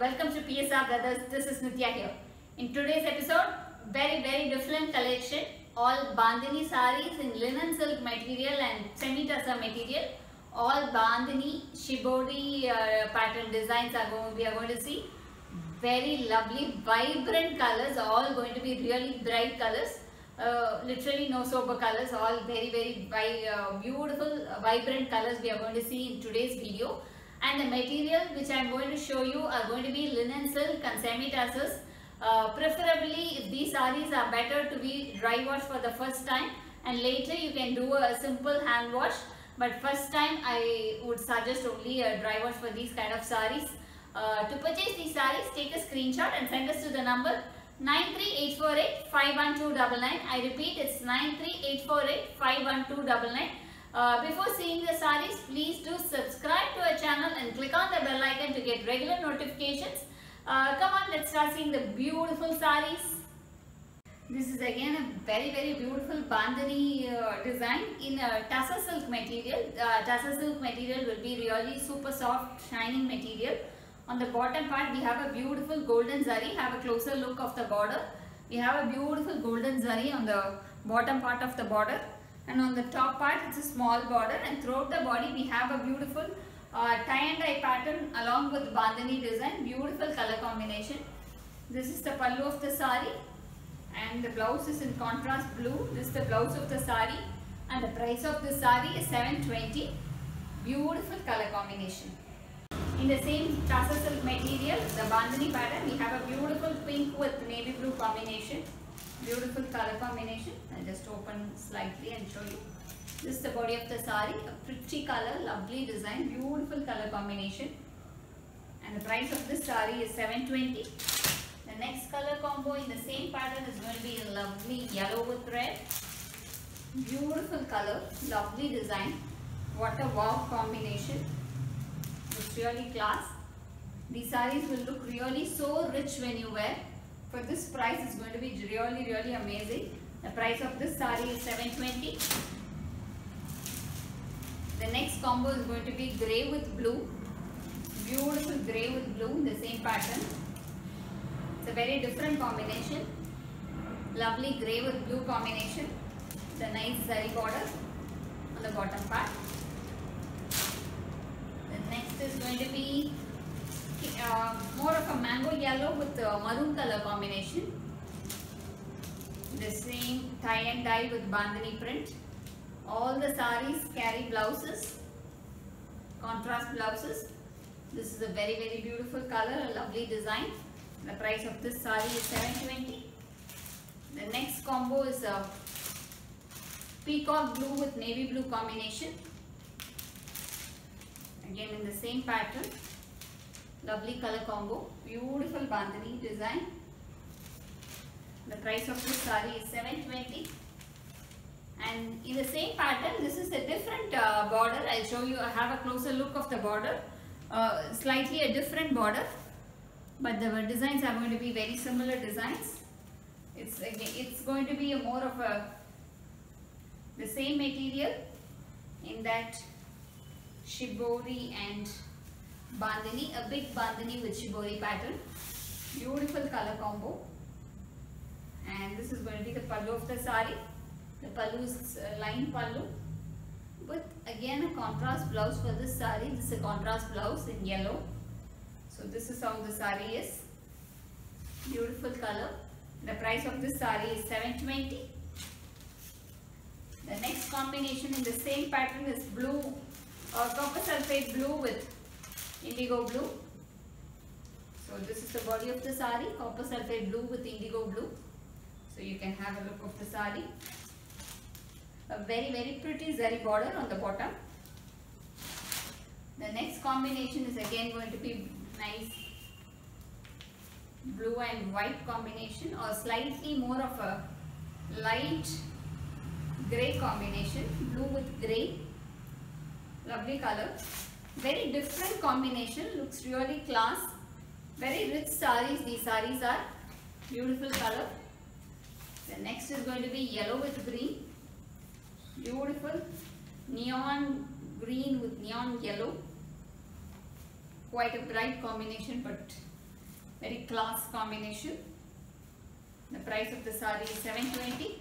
welcome to PSR Brothers. This is Nitya here. In today's episode, very different collection. All Bandhani sarees in linen silk material and semi-tussar material. All Bandhani shibori pattern designs we are going to see. Very lovely, vibrant colors. All going to be really bright colors. Literally no sober colors. All very beautiful, vibrant colors we are going to see in today's video. And the material which I am going to show you are going to be linen silk and semi-tussars. Preferably, if these sarees are better to be dry washed for the first time, and later you can do a simple hand wash. But first time I would suggest only a dry wash for these kind of sarees. To purchase these sarees, take a screenshot and send us to the number 93848-51299. I repeat, it's 93848-51299. Before seeing the sarees, please do subscribe to our channel and click on the bell icon to get regular notifications. Come on, let's start seeing the beautiful sarees. This is again a very beautiful Bandhani design in a tussar silk material. Tussar silk material will be really super soft, shining material. On the bottom part, we have a beautiful golden zari. Have a closer look of the border. We have a beautiful golden zari on the bottom part of the border. And on the top part, it's a small border, and throughout the body we have a beautiful tie and dye pattern along with Bandhani design. Beautiful color combination. This is the pallu of the sari, and the blouse is in contrast blue. This is the blouse of the sari, and the price of the sari is 720. Beautiful color combination. In the same tussar silk material, the Bandhani pattern, we have a beautiful pink with navy blue combination. Beautiful color combination. I'll just open slightly and show you. This is the body of the sari. A pretty color, lovely design, beautiful color combination. And the price of this sari is 720. The next color combo in the same pattern is going to be a lovely yellow with red. Beautiful color, lovely design. What a wow combination. It's really class. These saris will look really so rich when you wear. For this price, it's going to be really amazing. The price of this sari is 720. The next combo is going to be grey with blue. Beautiful grey with blue in the same pattern. It's a very different combination. Lovely grey with blue combination. The nice zari border on the bottom part. The next is going to be more of a mango yellow with maroon color combination. The same tie and dye with Bandhani print. All the saris carry blouses, contrast blouses. This is a very beautiful color, a lovely design. The price of this sari is 720. The next combo is a peacock blue with navy blue combination. Again in the same pattern. Lovely color combo, beautiful Bandhani design. The price of this sari is 720. And in the same pattern, this is a different border. I'll show you. I have a closer look of the border. Slightly a different border, but the designs are going to be very similar designs. It's going to be more of the same material in that shibori and Bandhani, a big Bandhani with shibori pattern. Beautiful color combo. And this is going to be the pallu of the sari. The pallu is line pallu with again a contrast blouse for this sari. This is a contrast blouse in yellow. So this is how the sari is. Beautiful color. The price of this sari is 720. The next combination in the same pattern is blue, copper sulphate blue with indigo blue. So this is the body of the sari, copper sulphate blue with indigo blue. So you can have a look of the sari. A very pretty zari border on the bottom. The next combination is again going to be nice blue and white combination, or slightly more of a light grey combination. Blue with grey. Lovely color. Very different combination, looks really class. Very rich saris, these saris are. Beautiful color. The next is going to be yellow with green. Beautiful neon green with neon yellow. Quite a bright combination, but Very class combination. The price of the saree is 720.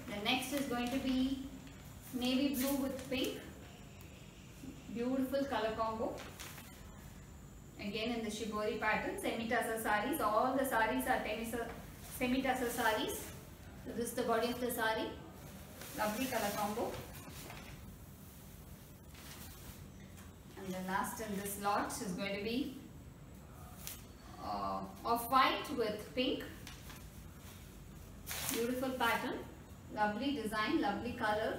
The next is going to be navy blue with pink. Beautiful color combo. Again in the shibori pattern, semi-tassel sarees. All the sarees are semi-tassel sarees. So this is the body of the saree. Lovely color combo. And the last in this lot is going to be off-white with pink. Beautiful pattern. Lovely design, lovely color.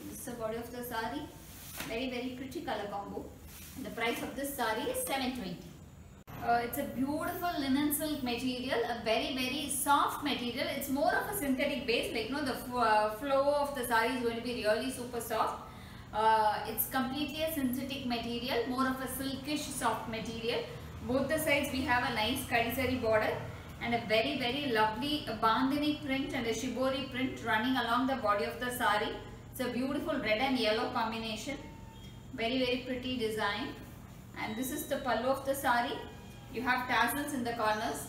This is the body of the saree. Very pretty color combo. And the price of this saree is 720. It's a beautiful linen silk material, a very soft material. It's more of a synthetic base, like the flow of the saree is going to be really super soft. It's completely a synthetic material, more of a silkish soft material. Both the sides we have a nice kadisari border and a very lovely bandhani print and a shibori print running along the body of the saree. It's a beautiful red and yellow combination. Very pretty design. And this is the pallu of the saree. You have tassels in the corners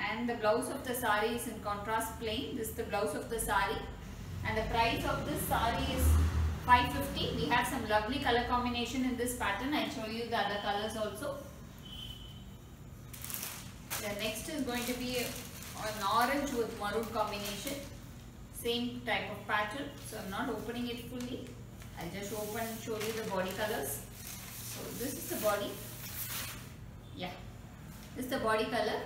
and the blouse of the saree is in contrast plain. This is the blouse of the saree and the price of this saree is 550. We have some lovely color combination in this pattern. I'll show you the other colors also. The next is going to be an orange with maroon combination. Same type of pattern. So I'm not opening it fully. I'll just open and show you the body colors. So this is the body. Yeah. This is the body color.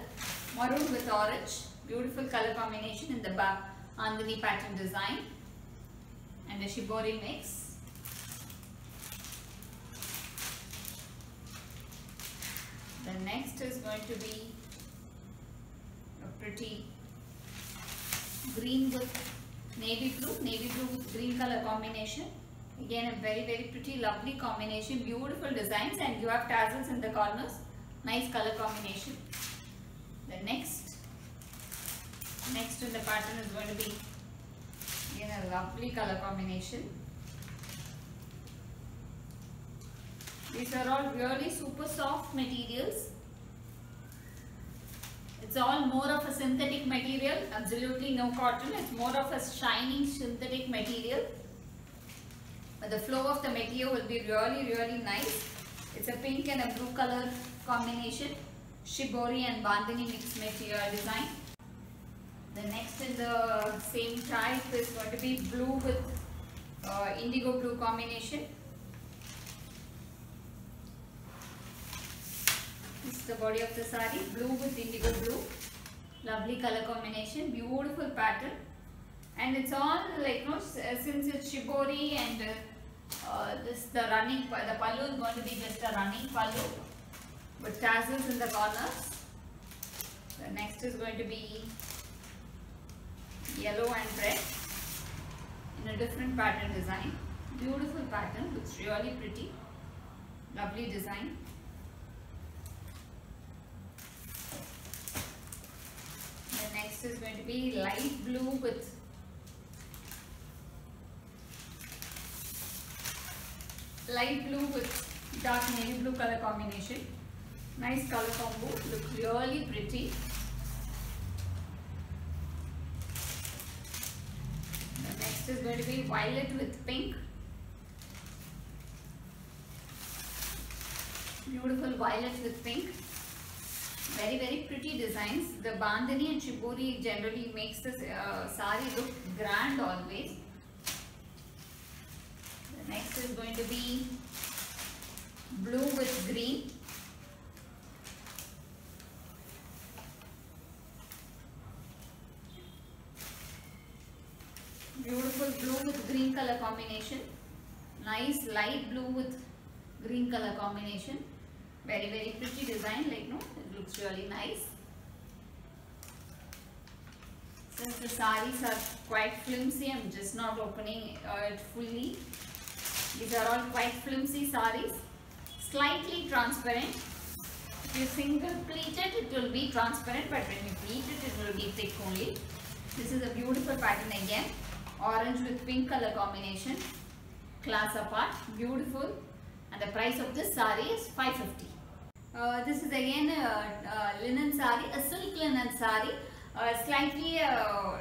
Maroon with orange. Beautiful color combination in the bandhani pattern design. And the shibori mix. The next is going to be a pretty green with navy blue with green color combination. Again a very pretty lovely combination, beautiful designs, and you have tassels in the corners. Nice color combination. The next in the pattern is going to be again a lovely color combination. These are all really super soft materials. It's all more of a synthetic material, absolutely no cotton. It's more of a shining synthetic material. But the flow of the material will be really nice. It's a pink and a blue color combination. Shibori and bandhani mixed material design. The next in the same type is going to be blue with indigo blue combination. This is the body of the saree, blue with indigo blue. Lovely color combination, beautiful pattern. And it's all like, since it's shibori and the pallu is going to be just a running pallu with tassels in the corners. The next is going to be yellow and red in a different pattern design. Beautiful pattern, looks really pretty. Lovely design. The next is going to be light blue with dark navy blue color combination. Nice color combo, looks really pretty. The next is going to be violet with pink. Beautiful violet with pink. Very pretty designs. The bandhani and shibori generally makes the saree look grand always. The next is going to be blue with green. Beautiful blue with green color combination. Nice light blue with green color combination. Very pretty design, it looks really nice. Since the sarees are quite flimsy, I'm just not opening it fully. These are all quite flimsy sarees, slightly transparent. If you single pleat it, it will be transparent, but when you pleat it, it will be thick only. This is a beautiful pattern again, orange with pink color combination, class apart, beautiful. And the price of this saree is 550. This is again a linen sari, a silk linen sari, slightly a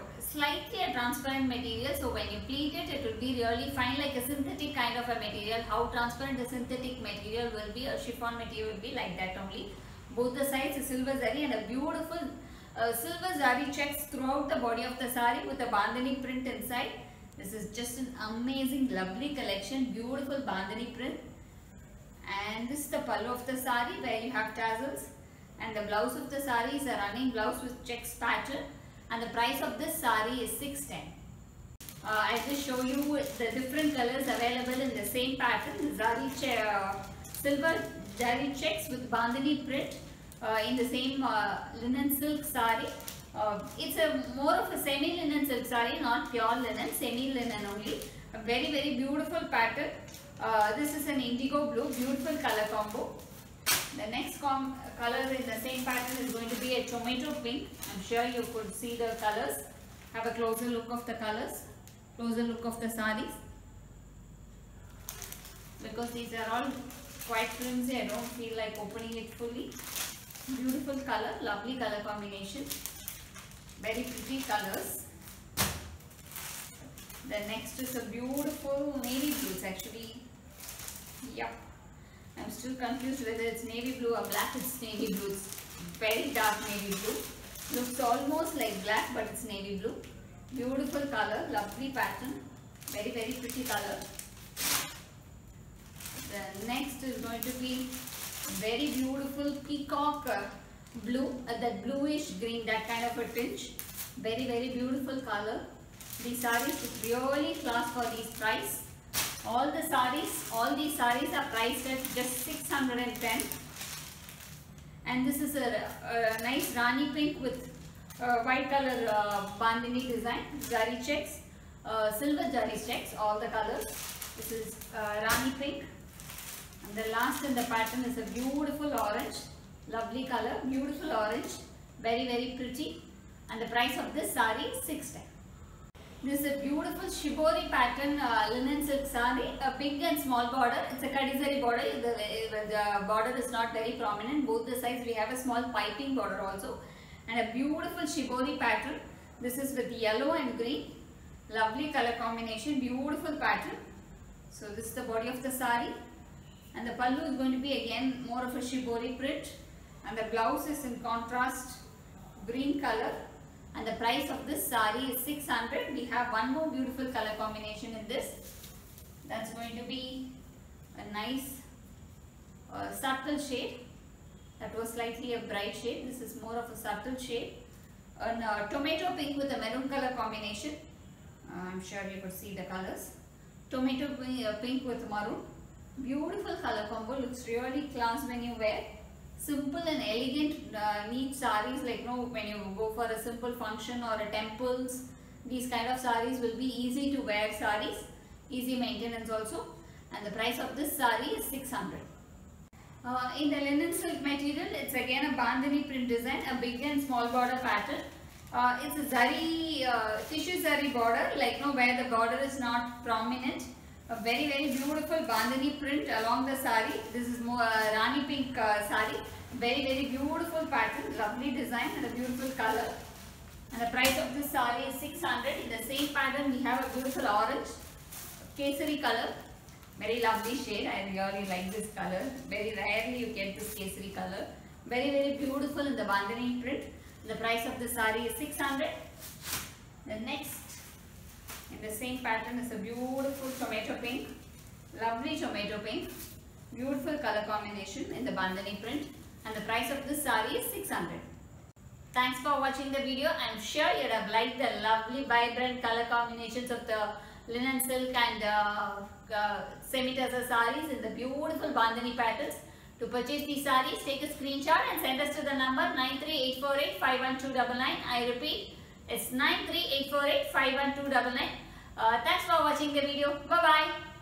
transparent material. So when you pleat it, it will be really fine, like a synthetic kind of a material. How transparent the synthetic material will be, a chiffon material will be like that only. Both the sides is silver zari and a beautiful silver zari checks throughout the body of the sari with a bandhani print inside. This is just an amazing, lovely collection, beautiful bandhani print. And this is the pallu of the sari where you have tassels, and the blouse of the sari is a running blouse with checks pattern, and the price of this sari is 610. I just show you the different colors available in the same pattern. Silver zari checks with bandhani print in the same linen silk sari. It's a more of a semi linen silk sari, not pure linen, semi linen only. A very beautiful pattern. This is an indigo blue, beautiful color combo. The next color in the same pattern is going to be a tomato pink. I'm sure you could see the colors. Have a closer look of the colors, closer look of the sarees. Because these are all quite flimsy, I don't feel like opening it fully. Beautiful color, lovely color combination. Very pretty colors. The next is a beautiful navy blue. It's actually, yep, I'm still confused whether it's navy blue or black. It's navy blue. It's very dark navy blue. Looks almost like black, but it's navy blue. Beautiful color, lovely pattern. Very pretty color. The next is going to be very beautiful peacock blue, that bluish green, that kind of a tinge. Very beautiful color. These sarees is really class for this price. All these sarees are priced at just 610. And this is a nice Rani pink with white color bandhani design, zari checks, silver zari checks, all the colors. This is Rani pink. And the last in the pattern is a beautiful orange, lovely color, beautiful orange, very pretty. And the price of this sari is 610. This is a beautiful shibori pattern linen silk sari, a big and small border. It's a kadizari border. The border is not very prominent. Both the sides we have a small piping border also, and a beautiful shibori pattern. This is with yellow and green, lovely color combination, beautiful pattern. So this is the body of the sari, and the pallu is going to be again more of a shibori print, and the blouse is in contrast green color. And the price of this sari is 600. We have one more beautiful color combination in this. That's going to be a nice subtle shade. That was slightly a bright shade. This is more of a subtle shade. A tomato pink with a maroon color combination. I'm sure you could see the colors. Tomato pink with maroon. Beautiful color combo. Looks really class when you wear. Simple and elegant neat sarees, like when you go for a simple function or a temples, these kind of sarees will be easy to wear sarees, easy maintenance also. And the price of this saree is 600. In the linen silk material, it's again a bandhani print design, a big and small border pattern. It's a zari, tissue zari border, where the border is not prominent. A very beautiful bandhani print along the sari. This is more Rani pink sari. Very beautiful pattern, lovely design and a beautiful color. And the price of this sari is 600. In the same pattern we have a beautiful orange, kesari color. Very lovely shade. I really like this color. Very rarely you get this kesari color. Very beautiful in the bandhani print. The price of this sari is 600. The next in the same pattern is a beautiful tomato pink, lovely tomato pink, beautiful color combination in the bandhani print, and the price of this sari is 600. Thanks for watching the video. I'm sure you'd have liked the lovely vibrant color combinations of the linen silk and semi-tussar sarees in the beautiful bandhani patterns. To purchase these sarees, take a screenshot and send us to the number 938485129. I repeat, it's 938485129. Thanks for watching the video. Bye-bye.